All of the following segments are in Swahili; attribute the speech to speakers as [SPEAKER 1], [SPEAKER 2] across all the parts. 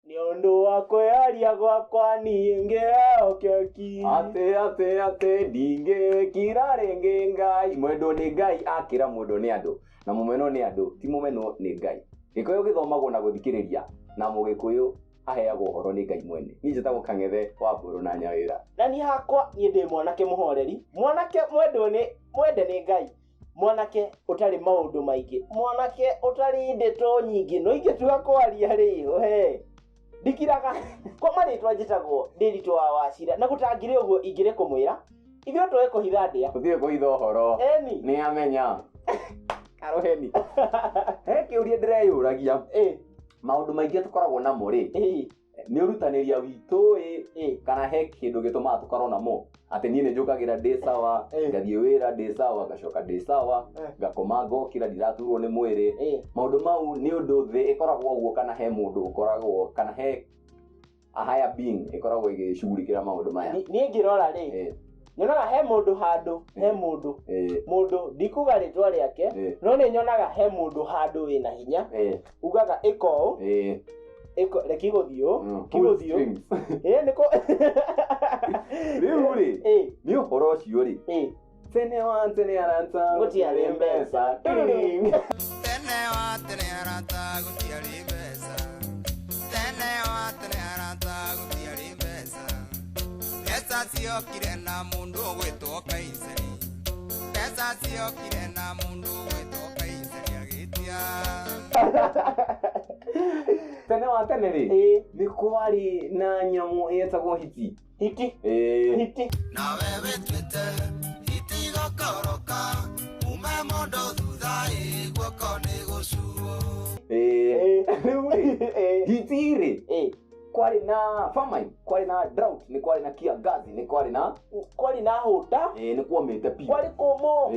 [SPEAKER 1] Niondo wako yaria gwakwa niengea keki
[SPEAKER 2] ate ndinge kira renge ngai mwendo ni ngai akira mundu ni andu na mumeno ni andu ti mumeno ni ngai gikuyu githomagwo na guthikiriria na mugikuyu aheagwo horo ni ngai mwene ni njetagwo Kang'ethe wa Mburu na Nyawira
[SPEAKER 1] na ni hakwa ni ndi mwanake muhoreri mwanake mwende ni ngai mwanake utari maundu maingi mwanake utari ndeto nyingi no ingetuga kwaria riyo dikiraga kwa maritwa njitagwo Ndiritu wa Wachira na gutangire uguo ingire kumwira ithio twoe kuhitha ndia
[SPEAKER 2] tuthie kuhitha horo
[SPEAKER 1] eni
[SPEAKER 2] ni amenya karoheni kiuria ndireyuragia maundu maingi tukoragwo namo ri ni urutaniria witu kana he kindu gituma tukorwo namo ati nie njukagira ndi sawa ngathie wira ndi sawa gacoka ndi sawa ngakoma ngokira ndiraturwo ni mwiri maundu mau ni undu thi ikoragwo uguo kana he mundu ukoragwo kana he a higher being ikoragwo igicugurikira maundu maya
[SPEAKER 1] nie ngirora ri nyonaga he mundu handu he mundu ndikuga ritwa riake no ni nyonaga he mundu handu wina hinya ugaga iko reki guthio kiguthio niko
[SPEAKER 2] riuri ni uhoro ucio ri tene aranta
[SPEAKER 1] gutiari mbeca
[SPEAKER 3] tene aranta gutiari mbeca tene aranta gutiari mbeca pesa ciokire na mundu gwitwo Kaiseri pesa ciokire na mundu gwitwo Kaiseri agitia
[SPEAKER 2] tene wa tene ri ni kwari na nyamu yetagwo hiti
[SPEAKER 3] na wewe twite hiti gokoroka ume mondo thutha guoko ni gucuo
[SPEAKER 2] hiti ri kwari na famine kwari na drought ni kwari na kiangazi ni kwari na
[SPEAKER 1] huta
[SPEAKER 2] ni kuomete pi
[SPEAKER 1] kwari kumo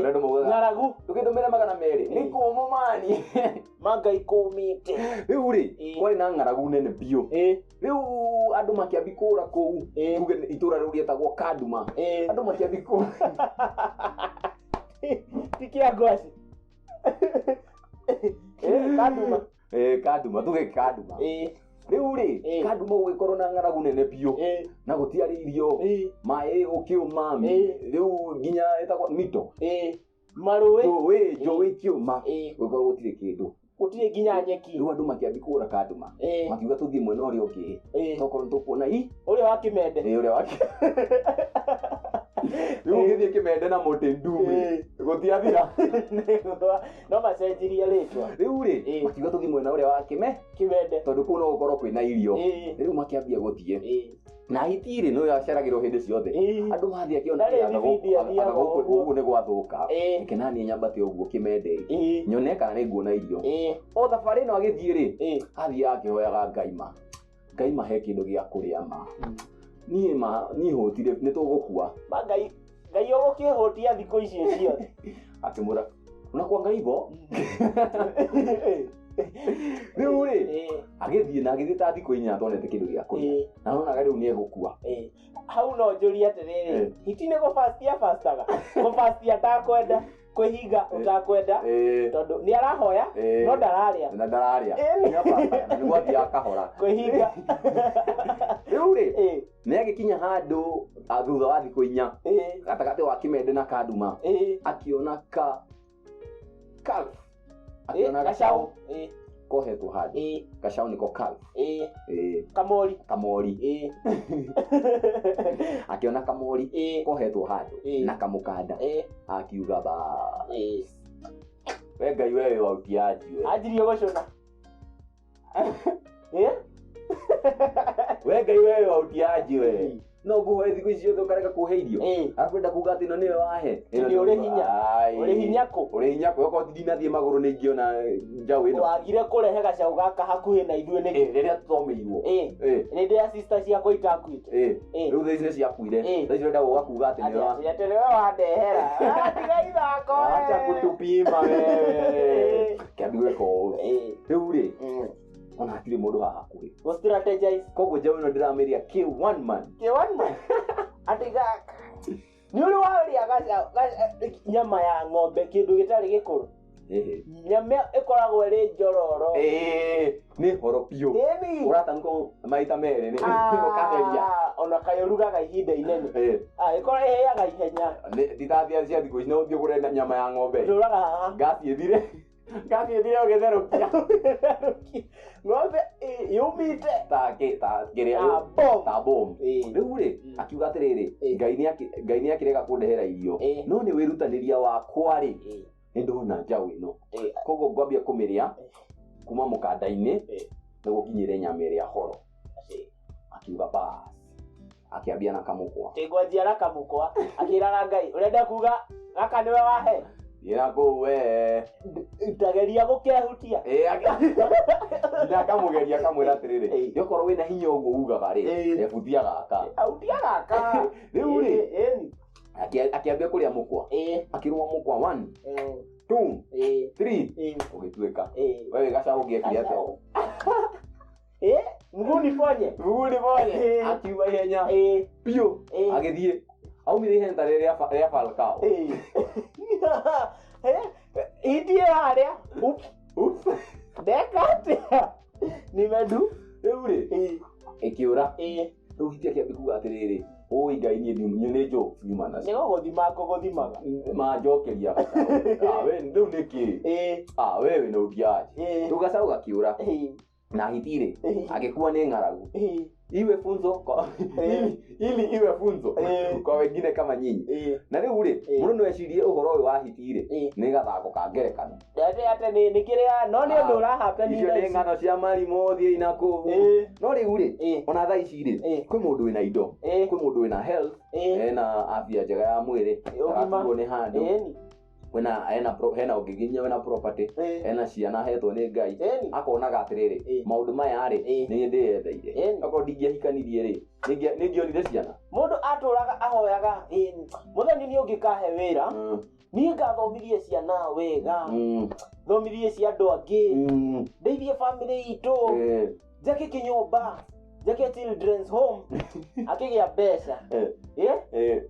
[SPEAKER 2] redo moga
[SPEAKER 1] ngaragu
[SPEAKER 2] tukithomera magana meri ni kumo mani
[SPEAKER 1] manga ikumite
[SPEAKER 2] riuri kwari na ngaragu nene bio riu andu makiambikura ku tuge itura riu rietagwo Kaduma andu makiambikura
[SPEAKER 1] tikia ngwaci
[SPEAKER 2] Kaduma tuge Kaduma riu ri Kaduma gwikorwo na ngaragu nene bio na gutiari irio mai ukiuma riu nginya etagwo mito
[SPEAKER 1] maruwe
[SPEAKER 2] jowe kiuma gwikorwo gutire kindu
[SPEAKER 1] gutire nginya nyeki
[SPEAKER 2] riu andu makiambikura Kaduma makiuga tuthie mwena uria ungi tokorwo tukuona
[SPEAKER 1] uria wa Kimende
[SPEAKER 2] uria wa riu ngithie Kimende na Mountain Dew gutiathira
[SPEAKER 1] no macenjirie ritwa
[SPEAKER 2] riu ri makiuga tuthie mwena uria wa Kimende tondu kuu no gukorwo kwina irio riu makiambia guthie na hitiri no yaceragirwo hindi ciothe andu mathia kiona uguo ni gwathuka ikenani nyambate uguo Kimende nyone kana ni nguona irio o thabari no agithie ri athia akihoyaga ngaima he kindu gia kuria ma ni hotire ni tugukua
[SPEAKER 1] ngai ugukihutia thiko icio ciothe
[SPEAKER 2] akimura unakuwa ngaibo riu ri agithie na agithie ta thiko inya tonete kindu gia kuria na nona riu ni egukua
[SPEAKER 1] hau no njuri atiriri hiti ni fastaga fastia ta kwenda kwihinga utakwenda tondu ni arahoya no ndararia
[SPEAKER 2] ni fasta ni gwathi akahora
[SPEAKER 1] kwihinga
[SPEAKER 2] riu ri ni agikinya handu thutha wa thiko inya gatagati wa Kimende na Kaduma akiona akiona gacau kohetwo handu gacau niko kamori akiona kamori kohetwo handu na kamukanda akiuga ba we ngai wewe wautiaji
[SPEAKER 1] ajirie gucuna
[SPEAKER 2] we ngai wewe wautiaji we no guhe thiku icio thukareka kuhe irio akwenda kuga ati no niwe wahe
[SPEAKER 1] ni uri hinya ku
[SPEAKER 2] yoko ndinathie maguru ni ngiona njau ino
[SPEAKER 1] wagire kurehe gacau gaka hakuhi na ithue ni
[SPEAKER 2] riria tutomeirwo
[SPEAKER 1] ni ya sister cia kuitakuite
[SPEAKER 2] riu these cia kuire these nda gugakuga ati niwe
[SPEAKER 1] ati niwe wandehera tiga ithako
[SPEAKER 2] acha kutupima wewe kiambi gweka ũũ rĩu rĩ ona hatirĩ mũndũ haha hakuhĩ
[SPEAKER 1] go strategize
[SPEAKER 2] koguo njaũ ĩno ndĩramĩria K1 man
[SPEAKER 1] atigaka ni uri waria nyama ya ng'ombe kindu gitari gikuru nyama ikoragwo ri njororo
[SPEAKER 2] ni horo piu uratanko maita mere ni ukaheria
[SPEAKER 1] ona kayorugaga ihinda inene ikora iheaga ihenya
[SPEAKER 2] nditathia cia thikũ ici no ũthiĩ ũgũre nyama ya ng'ombe
[SPEAKER 1] ndũraga haha
[SPEAKER 2] ngasi ĩthire ũgĩtherũkia
[SPEAKER 1] ng'ombe yumite ta bomb
[SPEAKER 2] rĩu rĩ akiuga atĩrĩrĩ Ngai nĩ akĩrega kũndehera irio no nĩ wĩrutanĩria wakwa rĩ nĩ ndona njaũ ĩno koguo ngwambia kũmĩrĩa kuma mũkanda-inĩ nĩguo nginyĩre nyama ĩrĩa horo akiuga bas akiambia na kamũkwa
[SPEAKER 1] ngwanjia na kamũkwa akĩraga Ngai ũrenda kuga gaka nĩwe wahe
[SPEAKER 2] kũu we
[SPEAKER 1] ndageria gũkehutia
[SPEAKER 2] ndakamũgeria kamwĩra atĩrĩrĩ yokorwo wĩna hinya ũguo ugaga rĩ ebutia gaka rĩu rĩ akiambia kũrĩa mũkwa akĩrũma mũkwa 1 2 3 ũgĩtuĩka wewe gacaũ ũngĩekire atĩa
[SPEAKER 1] mguni ponye
[SPEAKER 2] akiuma ihenya piũ agĩthiĩ aumire ihenta rĩrĩa Falcao
[SPEAKER 1] itie haria ndekatia nimedu
[SPEAKER 2] rĩu rĩ ĩkĩũra rĩu hitia kĩambi kuga atĩrĩrĩ ũĩ Ngai niĩ nĩ njũĩ nyuma nacio
[SPEAKER 1] nĩgo gũthima ngũgũthimaga
[SPEAKER 2] manjokeria we rĩu nĩkĩ we wĩna ũthiaji rĩu gacaũ gakĩũra na hitirĩ agĩkua nĩ ng'aragu iwe funzo iwe funzo kwa wengine kama nyinyi na rĩu rĩ mũndũ no ecirie ũhoro ũyũ wa hitirĩ nĩ gathako ka ngerekano
[SPEAKER 1] ate nĩ kĩrĩa no nĩ ũndũ ũrahapeni
[SPEAKER 2] icio nĩ ng'ano cia marimũ thiĩ inakũu no rĩu rĩ ona thaa ici rĩ kwĩ mũndũ wĩna indo kwĩ mũndũ wĩna health ena afya njega ya mwĩrĩ agatigwo nĩ handũ hena ũngĩginya wena property hena ciana hetwo nĩ Ngai akonaga atĩrĩrĩ maũndũ maya rĩ nĩ ndĩyetheire akorwo ndingĩahikanirie rĩ nĩngĩonire ciana
[SPEAKER 1] mũndũ atũraga ahoyaga mũthenya nĩ ũngĩkahe wĩra niĩ ngathomithie ciana wega thomithie cia andũ angĩ ndeithie family itũ njake kĩnyũmba njake children's home akĩgĩa mbeca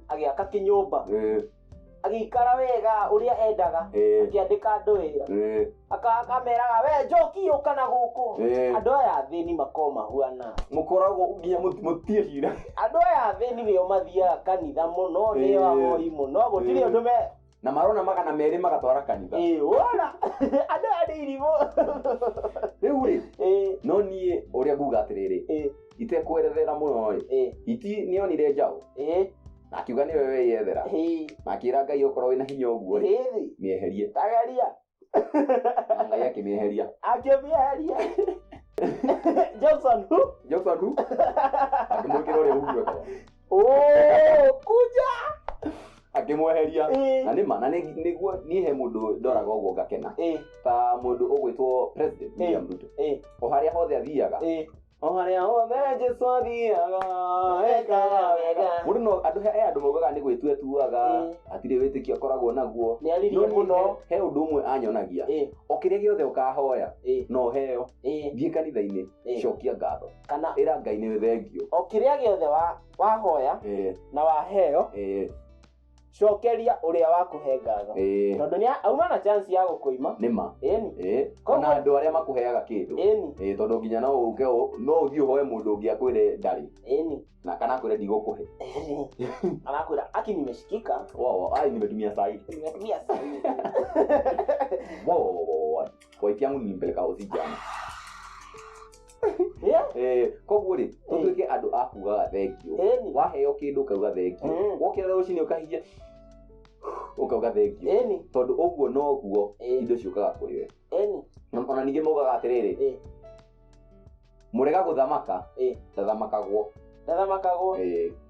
[SPEAKER 1] agĩaka kĩnyũmba agĩikara wega ũrĩa endaga akĩandĩka andũ wĩra akameraga we njoki ũka na gũkũ andũ aya thĩni mahuana
[SPEAKER 2] mũkoragwo nginya mũtie cira
[SPEAKER 1] andũ aya thĩni nĩo mathiaga kanitha mũno nĩo ahoi mũno gũtirĩ ũndũ
[SPEAKER 2] na marona magana merĩ magatwara kanitha
[SPEAKER 1] wona andũ aya nĩ irimũ
[SPEAKER 2] rĩu rĩ no niĩ ũrĩa nguga atĩrĩrĩ itekwerethera mũno rĩ iti nĩonire njaũ na akiuga nĩwe weyethera na akĩra Ngai okorwo wĩna hinya ũguo rĩ mĩeherie
[SPEAKER 1] tageria
[SPEAKER 2] Ngai akĩmĩeheria
[SPEAKER 1] Johnson
[SPEAKER 2] akĩmwĩkĩra ũrĩa ũguo
[SPEAKER 1] kuja
[SPEAKER 2] akĩmweheria na nĩma na nĩguo niĩ he mũndũ ndoraga ũguo ngakena ta mũndũ ũgwĩtwo President William Ruto o harĩa hothe athiaga o harĩa hothe Jesũ athiaga ekaga wega mũndũ no andũ maugaga nĩ gwĩtua etuaga hatirĩ wĩtĩkio akoragwo naguo
[SPEAKER 1] mũno
[SPEAKER 2] he ũndũ ũmwe anyonagia o kĩrĩa gĩothe ũkahoya no heo thiĩ kanitha-inĩ cokia ngatho
[SPEAKER 1] kana
[SPEAKER 2] ĩra Ngai nĩ thengio
[SPEAKER 1] o kĩrĩa gĩothe wahoya na waheo cokeria ũrĩa wakũhe ngatho tondũ nĩ auma na chance ya gũkũima
[SPEAKER 2] nĩma ona andũ arĩa makũheaga kĩndũ tondũ nginya no ũthiĩ ũhoe mũndũ ũngĩ akwĩre ndarĩ na kana akwĩre ndigũkũhe
[SPEAKER 1] anakwĩra aki nimeshikika
[SPEAKER 2] nimetumia sahi wife yangu nimpeleka hosi jana koguo rĩ tũtuĩke andũ a kugaga thengio waheo kĩndũ ũkauga thengio wokĩra rũcinĩ ũkahia ũkauga thengio tondũ ũguo noguo indo ciũkaga kũrĩ we ona ningĩ maugaga atĩrĩrĩ mũrega gũthamaka ndathamakagwo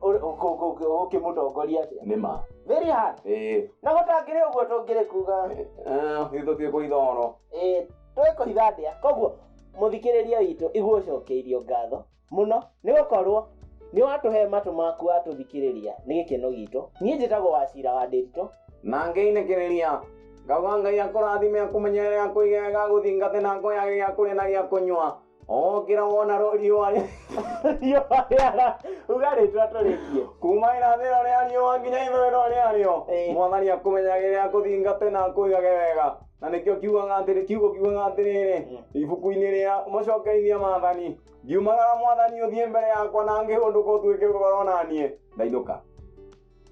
[SPEAKER 2] ũkĩmũtongoria atĩa nĩma
[SPEAKER 1] very hard na gũtangĩrĩ ũguo tũngĩrĩ kuga
[SPEAKER 2] tũtiĩ kũhitha ũhoro
[SPEAKER 1] twĩkũhitha ndĩa koguo mũthikĩrĩria witũ igua ũcokeirio ngatho mũno nĩ gũkorwo nĩ watũhe matũ maku watũthikĩrĩria nĩ gĩkeno gitũ niĩ njĩtagwo Wachira wa Ndĩritũ
[SPEAKER 2] na ngĩinĩkĩrĩria ngauga Ngai akũrathime akũmenyerere akũige wega gũthingate na akũheage gĩa kũrĩa na gĩa kũnyua okĩra wona riũa
[SPEAKER 1] rĩara uga rĩtwa tũrĩkie
[SPEAKER 2] kuma irathĩro rĩa riũa nginya ithũĩro rĩarĩo Mwathani akũmenyagĩrĩre akũthingate na akũigage wega na nĩkĩo kiugaga atĩrĩrĩ ibuku-inĩ rĩa Mũcokerithia Maathani ngiumagara Mwathani ũthiĩ mbere yakwa na ngĩhũndũka ũtuĩke ũhoro naniĩ ndainũka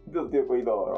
[SPEAKER 2] ithuĩ tũtiĩ kũitha ũhoro